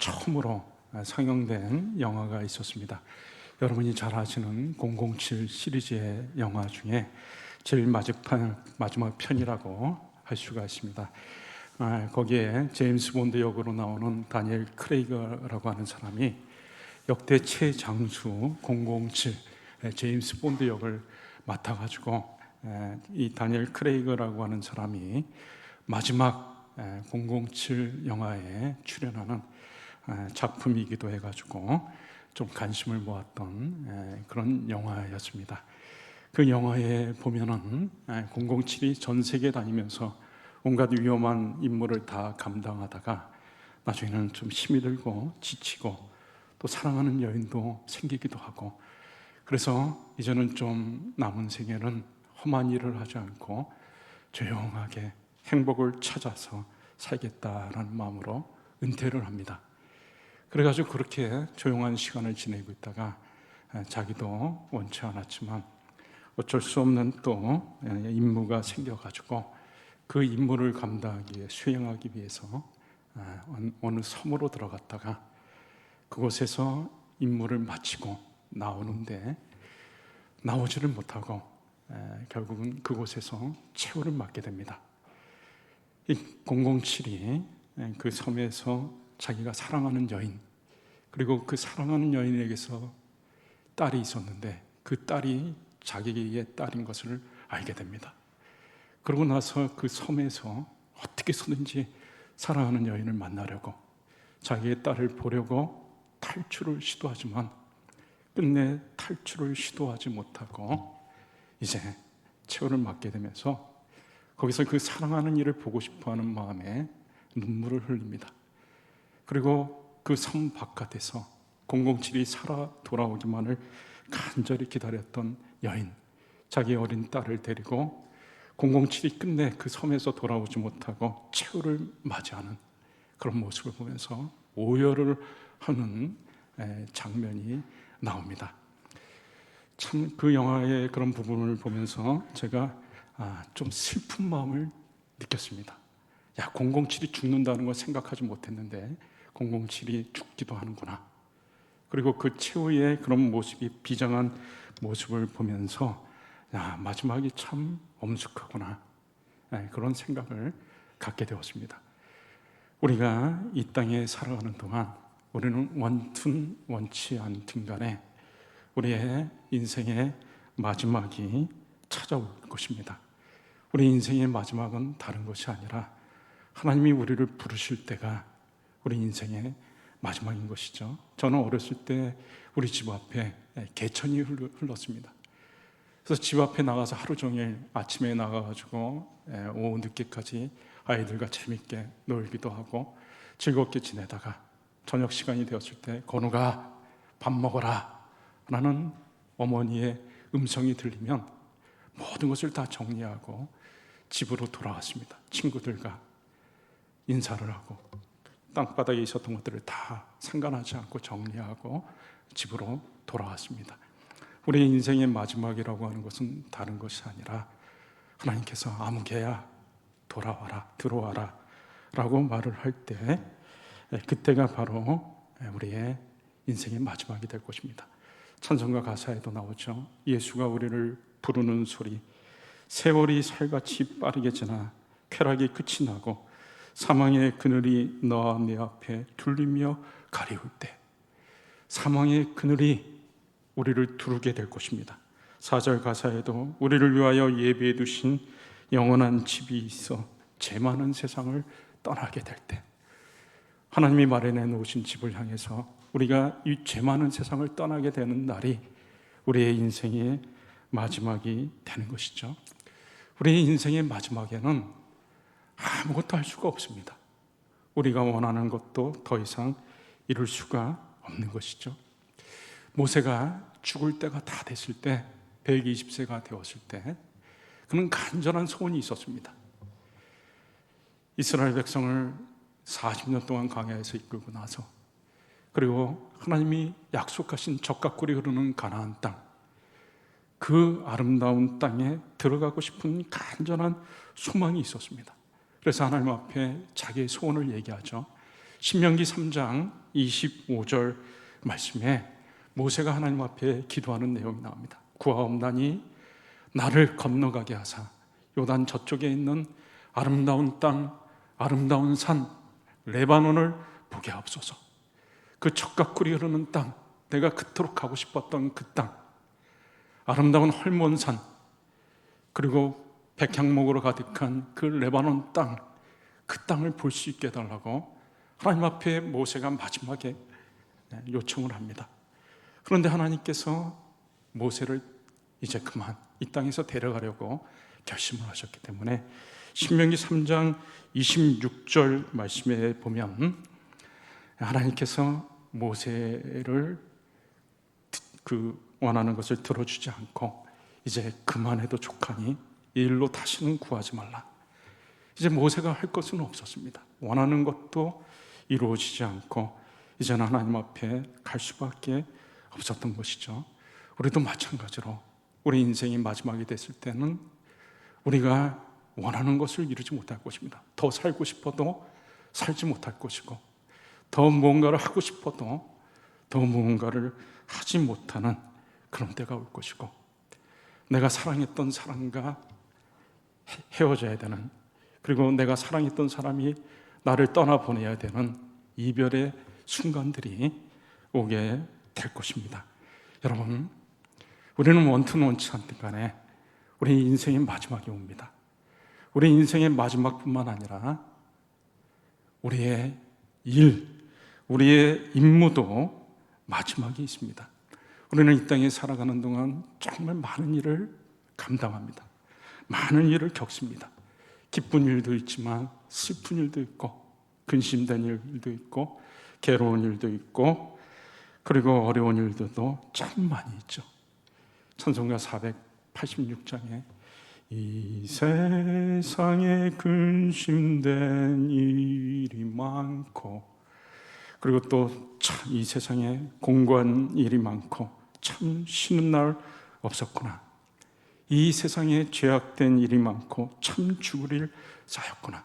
처음으로 상영된 영화가 있었습니다. 여러분이 잘 아시는 007 시리즈의 영화 중에 제일 마지막 편이라고 할 수가 있습니다. 거기에 제임스 본드 역으로 나오는 다니엘 크레이거라고 하는 사람이 역대 최장수 007 제임스 본드 역을 맡아가지고 이 다니엘 크레이거라고 하는 사람이 마지막 007 영화에 출연하는 작품이기도 해가지고 좀 관심을 모았던 그런 영화였습니다. 그 영화에 보면은 007이 전 세계 다니면서 온갖 위험한 임무를 다 감당하다가 나중에는 좀 힘이 들고 지치고 또 사랑하는 여인도 생기기도 하고, 그래서 이제는 좀 남은 생애는 험한 일을 하지 않고 조용하게 행복을 찾아서 살겠다라는 마음으로 은퇴를 합니다. 그래가지고 그렇게 조용한 시간을 지내고 있다가 자기도 원치 않았지만 어쩔 수 없는 또 임무가 생겨가지고 그 임무를 감당하기 위해, 수행하기 위해서 어느 섬으로 들어갔다가 그곳에서 임무를 마치고 나오는데 나오지를 못하고 결국은 그곳에서 최후를 맞게 됩니다. 이 007이 그 섬에서 자기가 사랑하는 여인, 그리고 그 사랑하는 여인에게서 딸이 있었는데 그 딸이 자기의 딸인 것을 알게 됩니다. 그러고 나서 그 섬에서 어떻게 해서든지 사랑하는 여인을 만나려고 자기의 딸을 보려고 탈출을 시도하지만 끝내 탈출을 시도하지 못하고 이제 최후를 맞게 되면서 거기서 그 사랑하는 이를 보고 싶어하는 마음에 눈물을 흘립니다. 그리고 그 섬 바깥에서 007이 살아 돌아오기만을 간절히 기다렸던 여인, 자기 어린 딸을 데리고 007이 끝내 그 섬에서 돌아오지 못하고 최후를 맞이하는 그런 모습을 보면서 오열을 하는 장면이 나옵니다. 참 그 영화의 그런 부분을 보면서 제가 좀 슬픈 마음을 느꼈습니다. 007이 죽는다는 걸 생각하지 못했는데 007이 죽기도 하는구나. 그리고 그 최후의 그런 모습이, 비장한 모습을 보면서 마지막이 참 엄숙하구나, 그런 생각을 갖게 되었습니다. 우리가 이 땅에 살아가는 동안 우리는 원튼 원치 않든 간에 우리의 인생의 마지막이 찾아올 것입니다. 우리 인생의 마지막은 다른 것이 아니라 하나님이 우리를 부르실 때가 우리 인생의 마지막인 것이죠. 저는 어렸을 때 우리 집 앞에 개천이 흘렀습니다. 그래서 집 앞에 나가서 하루 종일 아침에 나가가지고 오후 늦게까지 아이들과 재밌게 놀기도 하고 즐겁게 지내다가 저녁 시간이 되었을 때 건우가 밥 먹어라 라는 어머니의 음성이 들리면 모든 것을 다 정리하고 집으로 돌아왔습니다. 친구들과 인사를 하고 땅바닥에 있었던 것들을 다 상관하지 않고 정리하고 집으로 돌아왔습니다. 우리의 인생의 마지막이라고 하는 것은 다른 것이 아니라 하나님께서 아무개야 돌아와라, 들어와라 라고 말을 할 때 그때가 바로 우리의 인생의 마지막이 될 것입니다. 찬송가 가사에도 나오죠. 예수가 우리를 부르는 소리, 세월이 살같이 빠르게 지나 쾌락이 끝이 나고 사망의 그늘이 너와 내 앞에 둘리며 가리울 때, 사망의 그늘이 우리를 두르게 될 것입니다. 4절 가사에도 우리를 위하여 예비해 두신 영원한 집이 있어 죄 많은 세상을 떠나게 될 때, 하나님이 마련해 놓으신 집을 향해서 우리가 이 죄 많은 세상을 떠나게 되는 날이 우리의 인생의 마지막이 되는 것이죠. 우리의 인생의 마지막에는 아무것도 할 수가 없습니다. 우리가 원하는 것도 더 이상 이룰 수가 없는 것이죠. 모세가 죽을 때가 다 됐을 때, 120세가 되었을 때 그는 간절한 소원이 있었습니다. 이스라엘 백성을 40년 동안 광야에서 이끌고 나서, 그리고 하나님이 약속하신 젖과 꿀이 흐르는 가나안 땅, 그 아름다운 땅에 들어가고 싶은 간절한 소망이 있었습니다. 그래서 하나님 앞에 자기의 소원을 얘기하죠. 신명기 3장 25절 말씀에 모세가 하나님 앞에 기도하는 내용이 나옵니다. 구하옵나니 나를 건너가게 하사 요단 저쪽에 있는 아름다운 땅, 아름다운 산 레바논을 보게 하옵소서. 그 젖가꿀이 흐르는 땅, 내가 그토록 가고 싶었던 그 땅, 아름다운 헐몬산, 그리고 백향목으로 가득한 그 레바논 땅, 그 땅을 볼 수 있게 해달라고 하나님 앞에 모세가 마지막에 요청을 합니다. 그런데 하나님께서 모세를 이제 그만 이 땅에서 데려가려고 결심을 하셨기 때문에 신명기 3장 26절 말씀에 보면 하나님께서 모세를 그 원하는 것을 들어주지 않고 이제 그만해도 족하니 이 일로 다시는 구하지 말라. 이제 모세가 할 것은 없었습니다. 원하는 것도 이루어지지 않고 이제는 하나님 앞에 갈 수밖에 없었던 것이죠. 우리도 마찬가지로 우리 인생이 마지막이 됐을 때는 우리가 원하는 것을 이루지 못할 것입니다. 더 살고 싶어도 살지 못할 것이고, 더 무언가를 하고 싶어도 더 무언가를 하지 못하는 그런 때가 올 것이고, 내가 사랑했던 사람과 헤어져야 되는, 그리고 내가 사랑했던 사람이 나를 떠나보내야 되는 이별의 순간들이 오게 될 것입니다. 여러분, 우리는 원튼 원치 않든 간에 우리 인생의 마지막이 옵니다. 우리 인생의 마지막뿐만 아니라 우리의 일, 우리의 임무도 마지막이 있습니다. 우리는 이 땅에 살아가는 동안 정말 많은 일을 감당합니다. 많은 일을 겪습니다. 기쁜 일도 있지만 슬픈 일도 있고, 근심된 일도 있고, 괴로운 일도 있고, 그리고 어려운 일들도 참 많이 있죠. 찬송가 486장에 이 세상에 근심된 일이 많고, 그리고 또 참 이 세상에 공고한 일이 많고 참 쉬는 날 없었구나. 이 세상에 죄악된 일이 많고 참 죽을 일 쌓였구나.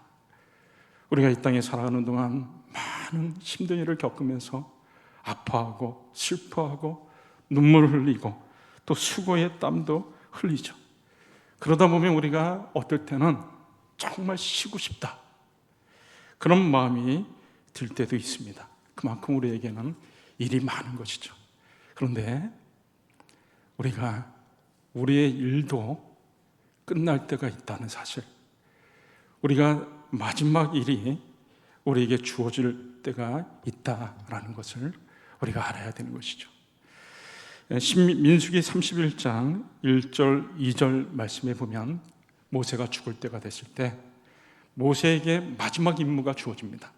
우리가 이 땅에 살아가는 동안 많은 힘든 일을 겪으면서 아파하고 슬퍼하고 눈물을 흘리고 또 수고의 땀도 흘리죠. 그러다 보면 우리가 어떨 때는 정말 쉬고 싶다, 그런 마음이 들 때도 있습니다. 그만큼 우리에게는 일이 많은 것이죠. 그런데 우리가 우리의 일도 끝날 때가 있다는 사실, 우리가 마지막 일이 우리에게 주어질 때가 있다라는 것을 우리가 알아야 되는 것이죠. 민수기 31장 1절 2절 말씀에 보면 모세가 죽을 때가 됐을 때 모세에게 마지막 임무가 주어집니다.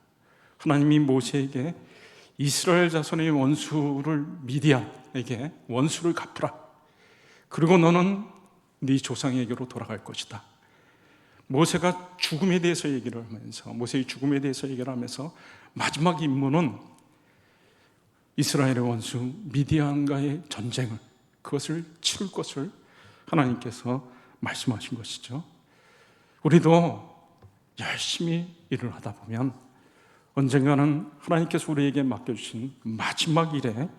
하나님이 모세에게 이스라엘 자손의 원수를, 미디안에게 원수를 갚으라. 그리고 너는 네 조상에게로 돌아갈 것이다. 모세가 죽음에 대해서 얘기를 하면서, 모세의 죽음에 대해서 얘기를 하면서 마지막 임무는 이스라엘의 원수 미디안과의 전쟁을, 그것을 치를 것을 하나님께서 말씀하신 것이죠. 우리도 열심히 일을 하다 보면 언젠가는 하나님께서 우리에게 맡겨주신 마지막 일에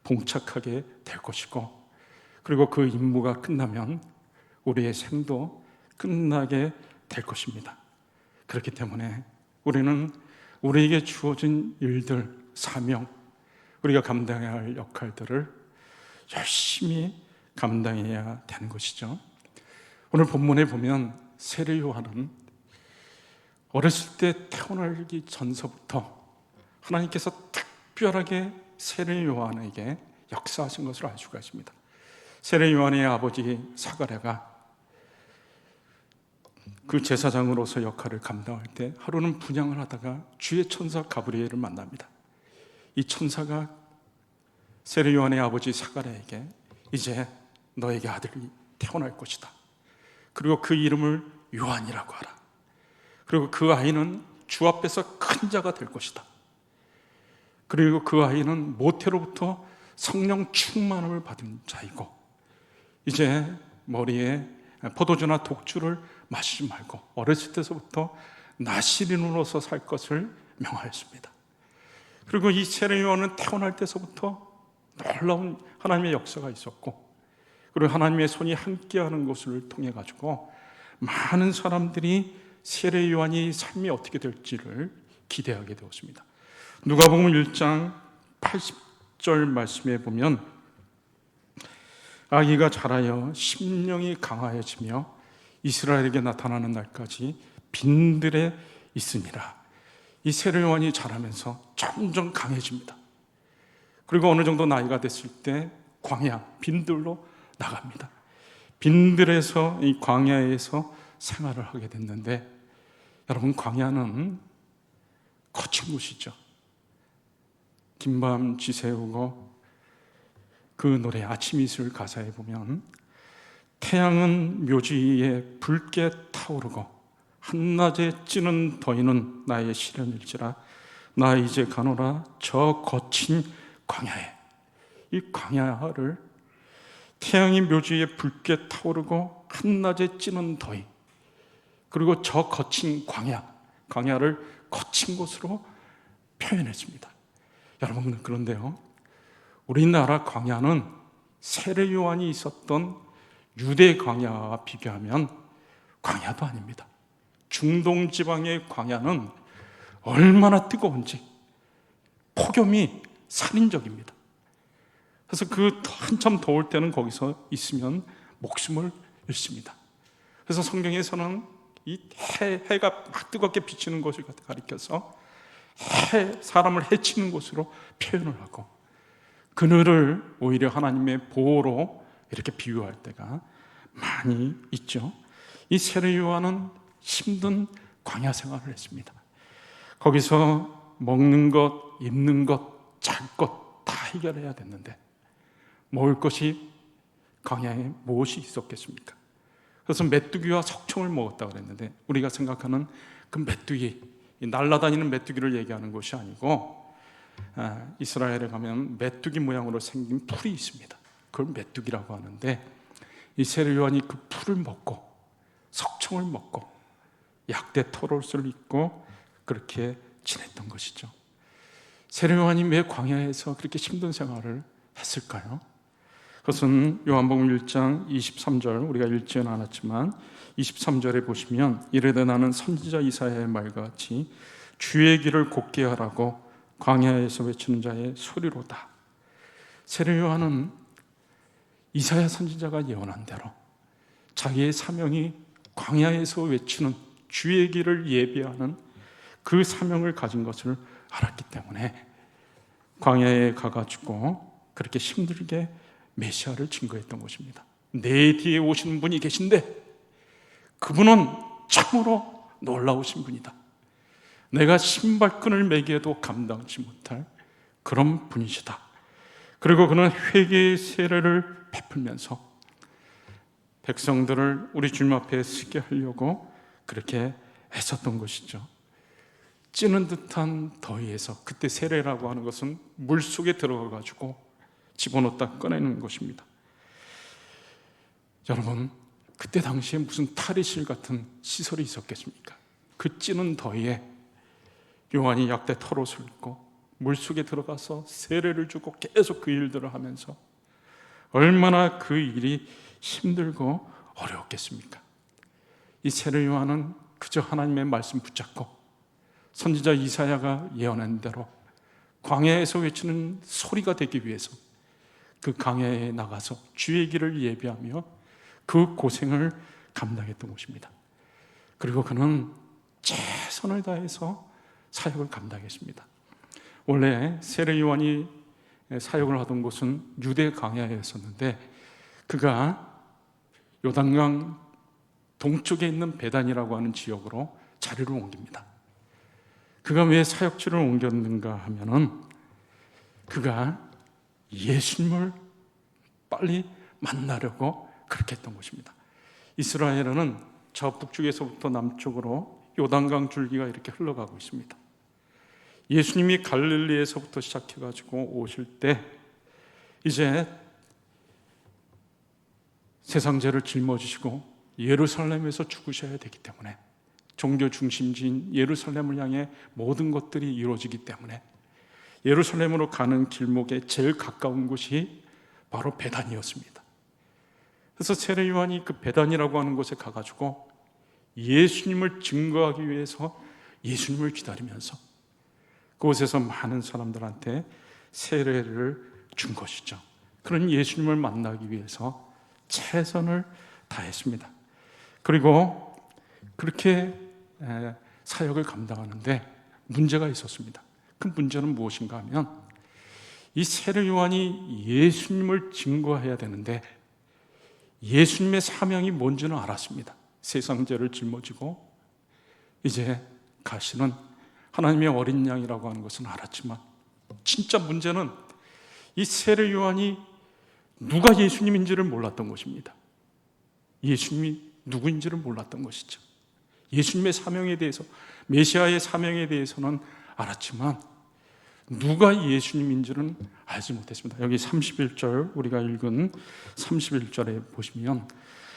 봉착하게 될 것이고, 그리고 그 임무가 끝나면 우리의 생도 끝나게 될 것입니다. 그렇기 때문에 우리는 우리에게 주어진 일들, 사명, 우리가 감당해야 할 역할들을 열심히 감당해야 되는 것이죠. 오늘 본문에 보면 세례 요한은 어렸을 때 태어나기 전서부터 하나님께서 특별하게 세례 요한에게 역사하신 것을 알 수가 있습니다. 세례 요한의 아버지 사가랴가 그 제사장으로서 역할을 감당할 때 하루는 분향을 하다가 주의 천사 가브리엘을 만납니다. 이 천사가 세례 요한의 아버지 사가랴에게 이제 너에게 아들이 태어날 것이다. 그리고 그 이름을 요한이라고 하라. 그리고 그 아이는 주 앞에서 큰 자가 될 것이다. 그리고 그 아이는 모태로부터 성령 충만함을 받은 자이고, 이제 머리에 포도주나 독주를 마시지 말고 어렸을 때서부터 나시린으로서 살 것을 명하였습니다. 그리고 이 세례 요한은 태어날 때서부터 놀라운 하나님의 역사가 있었고, 그리고 하나님의 손이 함께하는 것을 통해 가지고 많은 사람들이 세례 요한이 삶이 어떻게 될지를 기대하게 되었습니다. 누가복음 1장 80절 말씀에 보면 아기가 자라여 심령이 강하여지며 이스라엘에게 나타나는 날까지 빈들에 있으니라. 이 세례 요한이 자라면서 점점 강해집니다. 그리고 어느 정도 나이가 됐을 때 광야, 빈들로 나갑니다. 빈들에서, 이 광야에서 생활을 하게 됐는데, 여러분, 광야는 거친 곳이죠. 긴밤 지새우고, 그 노래 아침 이슬 가사에 보면 태양은 묘지에 붉게 타오르고 한낮에 찌는 더위는 나의 시련일지라 나 이제 가노라 저 거친 광야에. 이 광야를 태양이 묘지에 붉게 타오르고 한낮에 찌는 더위, 그리고 저 거친 광야를 거친 곳으로 표현했습니다. 여러분, 그런데요, 우리나라 광야는 세례 요한이 있었던 유대 광야와 비교하면 광야도 아닙니다. 중동 지방의 광야는 얼마나 뜨거운지 폭염이 살인적입니다. 그래서 그 한참 더울 때는 거기서 있으면 목숨을 잃습니다. 그래서 성경에서는 이 해가 막 뜨겁게 비치는 것을 가리켜서 사람을 해치는 곳으로 표현을 하고, 그늘을 오히려 하나님의 보호로 이렇게 비유할 때가 많이 있죠. 이 세례 요한은 힘든 광야 생활을 했습니다. 거기서 먹는 것, 입는 것, 잘 것 다 해결해야 됐는데 먹을 것이 광야에 무엇이 있었겠습니까? 그래서 메뚜기와 석청을 먹었다고 그랬는데, 우리가 생각하는 그 메뚜기, 날아다니는 메뚜기를 얘기하는 것이 아니고, 이스라엘에 가면 메뚜기 모양으로 생긴 풀이 있습니다. 그걸 메뚜기라고 하는데, 이 세례 요한이 그 풀을 먹고 석청을 먹고 약대 털옷을 입고 그렇게 지냈던 것이죠. 세례 요한이 왜 광야에서 그렇게 힘든 생활을 했을까요? 그것은 요한복음 1장 23절, 우리가 읽지는 않았지만 23절에 보시면 이르되 나는 선지자 이사야의 말과 같이 주의 길을 곧게 하라고 광야에서 외치는 자의 소리로다. 세례 요한은 이사야 선지자가 예언한 대로 자기의 사명이 광야에서 외치는 주의 길을 예비하는 그 사명을 가진 것을 알았기 때문에 광야에 가가지고 그렇게 힘들게 메시아를 증거했던 것입니다. 내 뒤에 오시는 분이 계신데 그분은 참으로 놀라우신 분이다. 내가 신발끈을 매기에도 감당치 못할 그런 분이시다. 그리고 그는 회개의 세례를 베풀면서 백성들을 우리 주님 앞에 서게 하려고 그렇게 애썼던 것이죠. 찌는 듯한 더위에서, 그때 세례라고 하는 것은 물 속에 들어가가지고 집어넣었다 꺼내는 것입니다. 여러분, 그때 당시에 무슨 탈의실 같은 시설이 있었겠습니까? 그 찌는 더위에 요한이 약대 털옷을 입고 물속에 들어가서 세례를 주고 계속 그 일들을 하면서 얼마나 그 일이 힘들고 어려웠겠습니까? 이 세례 요한은 그저 하나님의 말씀 붙잡고 선지자 이사야가 예언한 대로 광야에서 외치는 소리가 되기 위해서 그 광야에 나가서 주의 길을 예비하며 그 고생을 감당했던 것입니다. 그리고 그는 최선을 다해서 사역을 감당했습니다. 원래 세례 요한이 사역을 하던 곳은 유대 광야였었는데 그가 요단강 동쪽에 있는 베단이라고 하는 지역으로 자리를 옮깁니다. 그가 왜 사역지를 옮겼는가 하면은 그가 예수님을 빨리 만나려고 그렇게 했던 것입니다. 이스라엘은 저 북쪽에서부터 남쪽으로 요단강 줄기가 이렇게 흘러가고 있습니다. 예수님이 갈릴리에서부터 시작해가지고 오실 때 이제 세상 죄를 짊어지시고 예루살렘에서 죽으셔야 되기 때문에, 종교 중심지인 예루살렘을 향해 모든 것들이 이루어지기 때문에 예루살렘으로 가는 길목에 제일 가까운 곳이 바로 베단이었습니다. 그래서 세례 요한이 그 베단이라고 하는 곳에 가가지고 예수님을 증거하기 위해서 예수님을 기다리면서 그곳에서 많은 사람들한테 세례를 준 것이죠. 그런 예수님을 만나기 위해서 최선을 다했습니다. 그리고 그렇게 사역을 감당하는데 문제가 있었습니다. 그 문제는 무엇인가 하면 이 세례 요한이 예수님을 증거해야 되는데 예수님의 사명이 뭔지는 알았습니다. 세상 죄를 짊어지고 이제 가시는 하나님의 어린 양이라고 하는 것은 알았지만 진짜 문제는 이 세례 요한이 누가 예수님인지를 몰랐던 것입니다. 예수님이 누구인지를 몰랐던 것이죠. 예수님의 사명에 대해서, 메시아의 사명에 대해서는 알았지만 누가 예수님인지는 알지 못했습니다. 여기 31절 우리가 읽은 31절에 보시면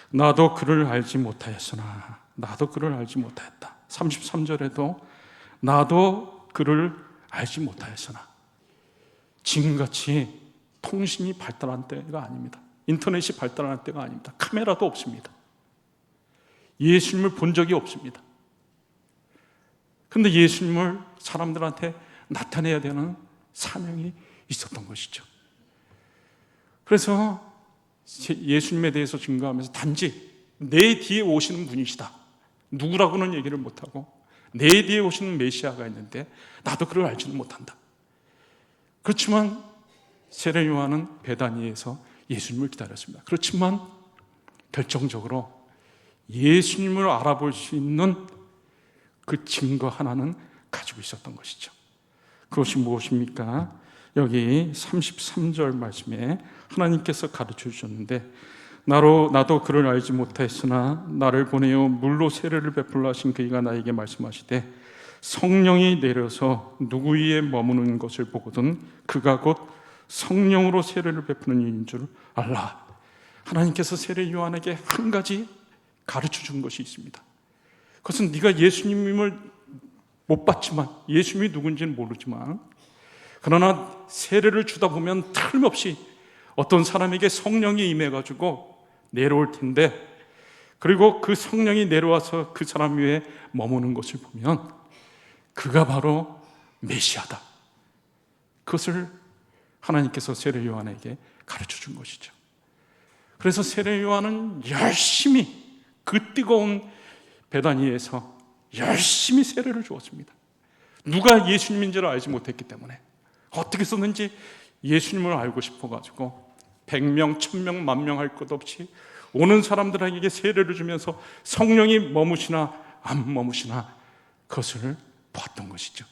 나도 그를 알지 못하였으나 나도 그를 알지 못하였다. 33절에도 나도 그를 알지 못하였으나 지금같이 통신이 발달한 때가 아닙니다. 인터넷이 발달한 때가 아닙니다. 카메라도 없습니다. 예수님을 본 적이 없습니다. 그런데 예수님을 사람들한테 나타내야 되는 사명이 있었던 것이죠. 그래서 예수님에 대해서 증거하면서 단지 내 뒤에 오시는 분이시다, 누구라고는 얘기를 못하고 내 뒤에 오시는 메시아가 있는데 나도 그를 알지는 못한다. 그렇지만 세례 요한은 베다니에서 예수님을 기다렸습니다. 그렇지만 결정적으로 예수님을 알아볼 수 있는 그 증거 하나는 가지고 있었던 것이죠. 그것이 무엇입니까? 여기 33절 말씀에 하나님께서 가르쳐 주셨는데 나도 그를 알지 못하였으나 나를 보내어 물로 세례를 베풀라 하신 그이가 나에게 말씀하시되 성령이 내려서 누구 위에 머무는 것을 보거든 그가 곧 성령으로 세례를 베푸는 이인 줄 알라. 하나님께서 세례 요한에게 한 가지 가르쳐 준 것이 있습니다. 그것은 네가 예수님을 못 봤지만, 예수님이 누군지는 모르지만, 그러나 세례를 주다 보면 틀림없이 어떤 사람에게 성령이 임해가지고 내려올 텐데, 그리고 그 성령이 내려와서 그 사람 위에 머무는 것을 보면 그가 바로 메시아다. 그것을 하나님께서 세례 요한에게 가르쳐 준 것이죠. 그래서 세례 요한은 열심히 그 뜨거운 베다니에서 열심히 세례를 주었습니다. 누가 예수님인지를 알지 못했기 때문에 어떻게 썼는지 예수님을 알고 싶어가지고 100명, 1000명, 10,000명 할 것 없이 오는 사람들에게 세례를 주면서 성령이 머무시나 안 머무시나 그것을 보았던 것이죠.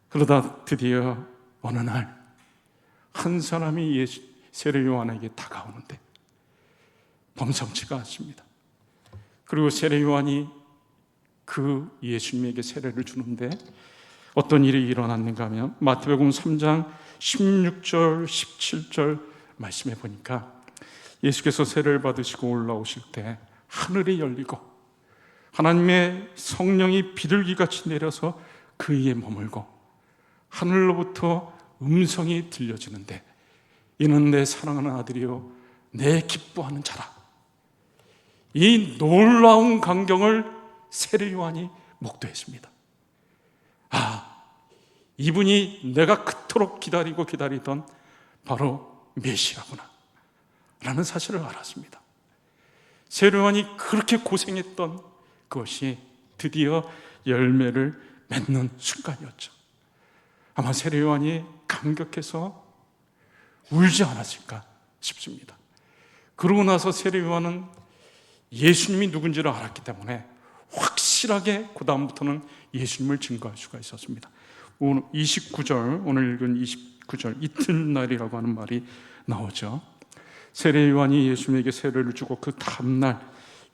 그러다 드디어 어느 날 한 사람이 세례 요한에게 다가오는데 범상치가 않습니다. 그리고 세례 요한이 그 예수님에게 세례를 주는데 어떤 일이 일어났는가 하면 마태복음 3장 16절, 17절 말씀해 보니까 예수께서 세례를 받으시고 올라오실 때 하늘이 열리고 하나님의 성령이 비둘기같이 내려서 그 위에 머물고 하늘로부터 음성이 들려지는데 이는 내 사랑하는 아들이요 내 기뻐하는 자라. 이 놀라운 광경을 세례 요한이 목도했습니다. 아, 이분이 내가 그토록 기다리던 바로 메시아구나 라는 사실을 알았습니다. 세례 요한이 그렇게 고생했던 그것이 드디어 열매를 맺는 순간이었죠. 아마 세례 요한이 감격해서 울지 않았을까 싶습니다. 그러고 나서 세례 요한은 예수님이 누군지를 알았기 때문에 확실하게 그 다음부터는 예수님을 증거할 수가 있었습니다. 오늘 29절, 오늘 읽은 29절 이튿날이라고 하는 말이 나오죠. 세례 요한이 예수님에게 세례를 주고 그 다음날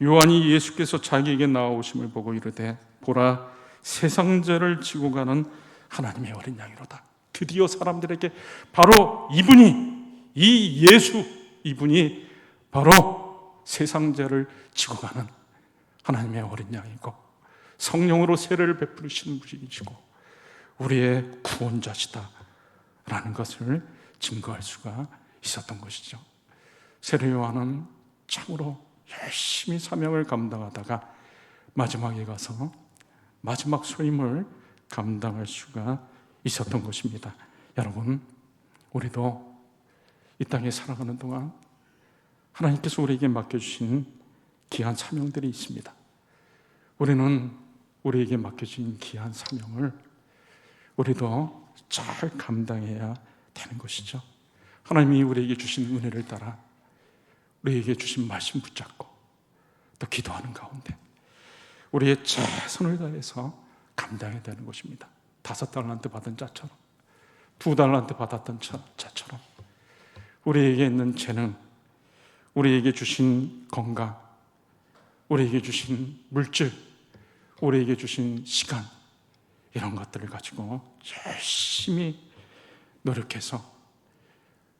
요한이 예수께서 자기에게 나오심을 보고 이르되 보라 세상 죄를 지고 가는 하나님의 어린 양이로다. 드디어 사람들에게 바로 이 예수 이분이 바로 세상 죄를 지고 가는 하나님의 어린 양이고 성령으로 세례를 베푸시는 분이시고 우리의 구원자시다 라는 것을 증거할 수가 있었던 것이죠. 세례 요한은 참으로 열심히 사명을 감당하다가 마지막에 가서 마지막 소임을 감당할 수가 있었던 것입니다. 여러분, 우리도 이 땅에 살아가는 동안 하나님께서 우리에게 맡겨주신 귀한 사명들이 있습니다. 우리는 우리에게 맡겨진 귀한 사명을 우리도 잘 감당해야 되는 것이죠. 하나님이 우리에게 주신 은혜를 따라 우리에게 주신 말씀 붙잡고 또 기도하는 가운데 우리의 최선을 다해서 감당해야 되는 것입니다. 5달란트 받은 자처럼, 2달란트 받았던 자처럼 우리에게 있는 재능, 우리에게 주신 건강, 우리에게 주신 물질, 우리에게 주신 시간, 이런 것들을 가지고 열심히 노력해서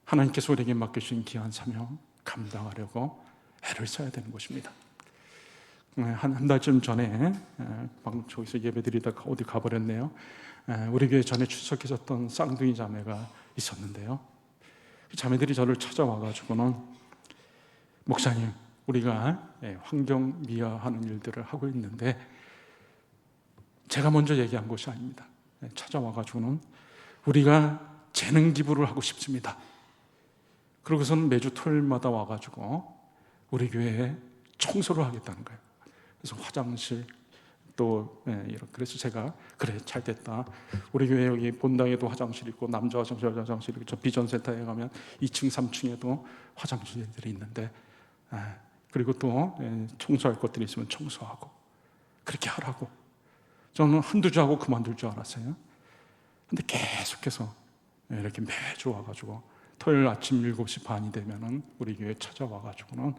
하나님께서 우리에게 맡겨주신 귀한 사명 감당하려고 애를 써야 되는 것입니다. 한 달쯤 전에 방금 저기서 예배드리다가 어디 가버렸네요. 우리 교회 전에 출석했었던 쌍둥이 자매가 있었는데요. 자매들이 저를 찾아와가지고는 목사님, 우리가 환경 미화하는 일들을 하고 있는데 제가 먼저 얘기한 것이 아닙니다. 찾아와가지고는 우리가 재능 기부를 하고 싶습니다. 그러고서는 매주 토요일마다 와가지고 우리 교회에 청소를 하겠다는 거예요. 그래서 화장실 또 그래서 제가 그래 잘 됐다. 우리 교회 여기 본당에도 화장실 있고 남자 화장실, 여자 화장실 있고 저 비전센터에 가면 2층, 3층에도 화장실들이 있는데 그리고 또 청소할 것들이 있으면 청소하고 그렇게 하라고. 저는 한두 주 하고 그만둘 줄 알았어요. 근데 계속해서 이렇게 매주 와가지고 토요일 아침 7시 반이 되면은 우리 교회 찾아와가지고는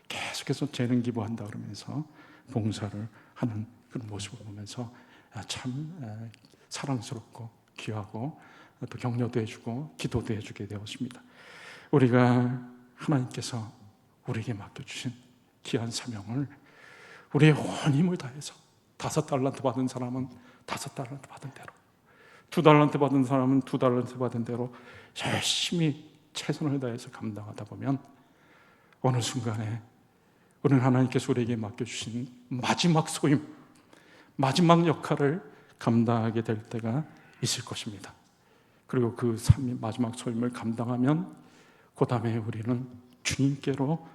계속해서 재능 기부한다 그러면서 봉사를 하는 그런 모습을 보면서 참 사랑스럽고 귀하고 또 격려도 해주고 기도도 해주게 되었습니다. 우리가 하나님께서 우리에게 맡겨주신 귀한 사명을 우리의 온 힘을 다해서 5달란트 받은 사람은 5달란트 받은 대로, 2달란트 받은 사람은 2달란트 받은 대로 열심히 최선을 다해서 감당하다 보면 어느 순간에 우리는 하나님께서 우리에게 맡겨주신 마지막 소임, 마지막 역할을 감당하게 될 때가 있을 것입니다. 그리고 그 마지막 소임을 감당하면 그 다음에 우리는 주님께로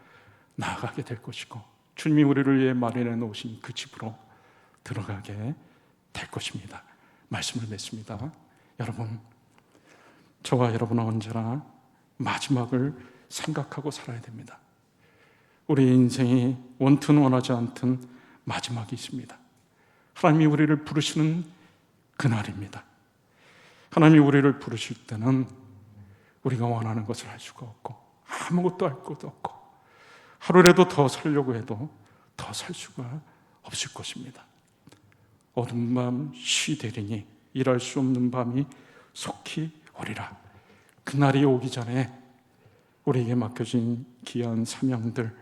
나아가게 될 것이고 주님이 우리를 위해 마련해 놓으신 그 집으로 들어가게 될 것입니다. 말씀을 맺습니다. 여러분, 저와 여러분은 언제나 마지막을 생각하고 살아야 됩니다. 우리 인생이 원튼 원하지 않든 마지막이 있습니다. 하나님이 우리를 부르시는 그날입니다. 하나님이 우리를 부르실 때는 우리가 원하는 것을 할 수가 없고 아무것도 할 것도 없고 하루라도 더 살려고 해도 더 살 수가 없을 것입니다. 어두운 밤 쉬되리니 일할 수 없는 밤이 속히 오리라. 그날이 오기 전에 우리에게 맡겨진 귀한 사명들,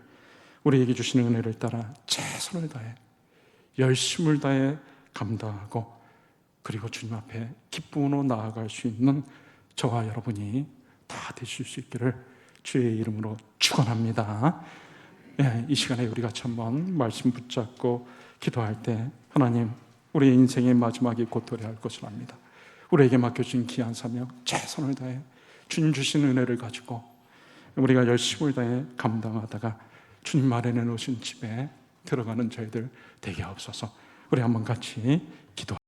우리에게 주시는 은혜를 따라 최선을 다해 열심을 다해 감당하고 그리고 주님 앞에 기쁨으로 나아갈 수 있는 저와 여러분이 다 되실 수 있기를 주의 이름으로 축원합니다. 이 시간에 우리 같이 한번 말씀 붙잡고 기도할 때 하나님, 우리의 인생의 마지막이 곧 도래할 것을 압니다. 우리에게 맡겨진 귀한 사명 최선을 다해 주님 주신 은혜를 가지고 우리가 열심을 다해 감당하다가 주님 마련해 놓으신 집에 들어가는 저희들 되게 없어서 우리 한번 같이 기도